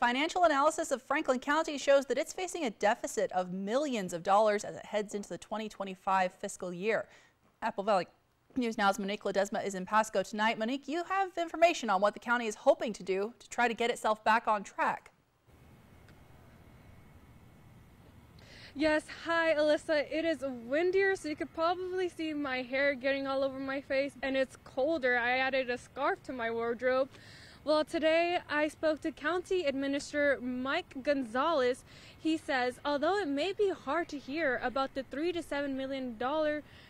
financial analysis of Franklin County shows that it's facing a deficit of millions of dollars as it heads into the 2025 fiscal year. Apple Valley News Now's Monique Ledesma is in Pasco tonight. Monique, you have information on what the county is hoping to do to try to get itself back on track. Yes, hi Alyssa. It is windier, so you could probably see my hair getting all over my face, and it's colder. I added a scarf to my wardrobe. Well, today I spoke to County Administrator Mike Gonzalez. He says, although it may be hard to hear about the $3 to $7 million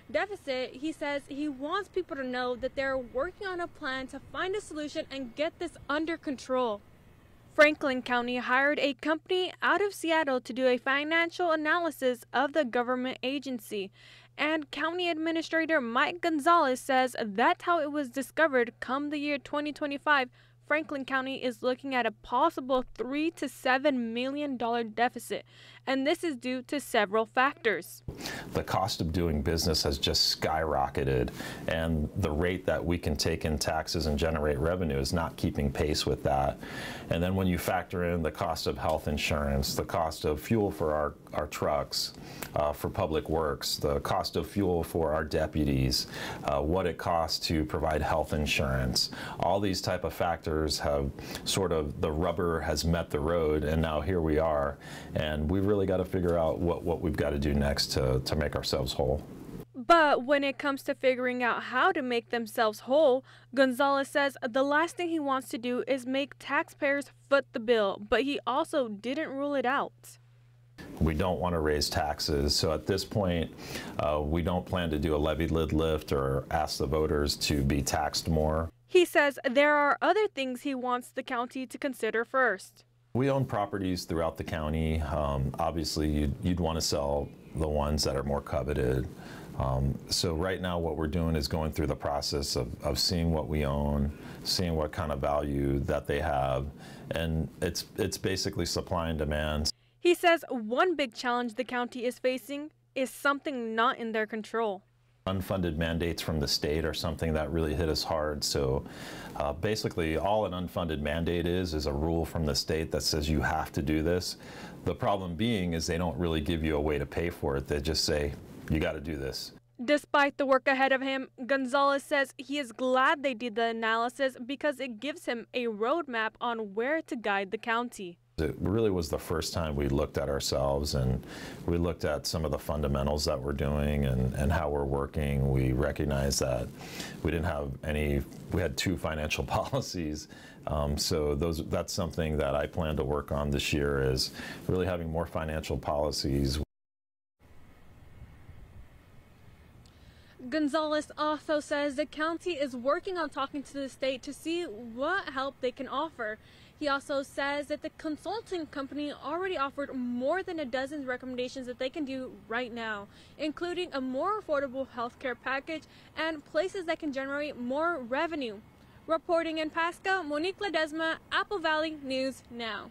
deficit, he says he wants people to know that they're working on a plan to find a solution and get this under control. Franklin County hired a company out of Seattle to do a financial analysis of the government agency. And County Administrator Mike Gonzalez says that's how it was discovered. Come the year 2025, Franklin County is looking at a possible $3 to $7 million deficit, and this is due to several factors. The cost of doing business has just skyrocketed, and the rate that we can take in taxes and generate revenue is not keeping pace with that. And then when you factor in the cost of health insurance, the cost of fuel for our trucks, for public works, the cost of fuel for our deputies, what it costs to provide health insurance, all these type of factors have sort of, the rubber has met the road, and now here we are, and we've really got to figure out what we've got to do next to make ourselves whole. But when it comes to figuring out how to make themselves whole, Gonzalez says the last thing he wants to do is make taxpayers foot the bill, but he also didn't rule it out. We don't want to raise taxes, so at this point, we don't plan to do a levy lid lift or ask the voters to be taxed more. He says there are other things he wants the county to consider first. We own properties throughout the county. Obviously, you'd want to sell the ones that are more coveted. So right now what we're doing is going through the process of seeing what we own, seeing what kind of value that they have, and it's basically supply and demand. He says one big challenge the county is facing is something not in their control. Unfunded mandates from the state are something that really hit us hard. So basically all an unfunded mandate is a rule from the state that says you have to do this. The problem being is they don't really give you a way to pay for it. They just say, you got to do this. Despite the work ahead of him, Gonzalez says he is glad they did the analysis because it gives him a roadmap on where to guide the county. It really was the first time we looked at ourselves, and we looked at some of the fundamentals that we're doing and how we're working. We recognized that we didn't have we had two financial policies. So that's something that I plan to work on this year, is really having more financial policies. Gonzalez also says the county is working on talking to the state to see what help they can offer. He also says that the consulting company already offered more than a dozen recommendations that they can do right now, including a more affordable healthcare package and places that can generate more revenue. Reporting in Pasco, Monique Ledesma, Apple Valley News Now.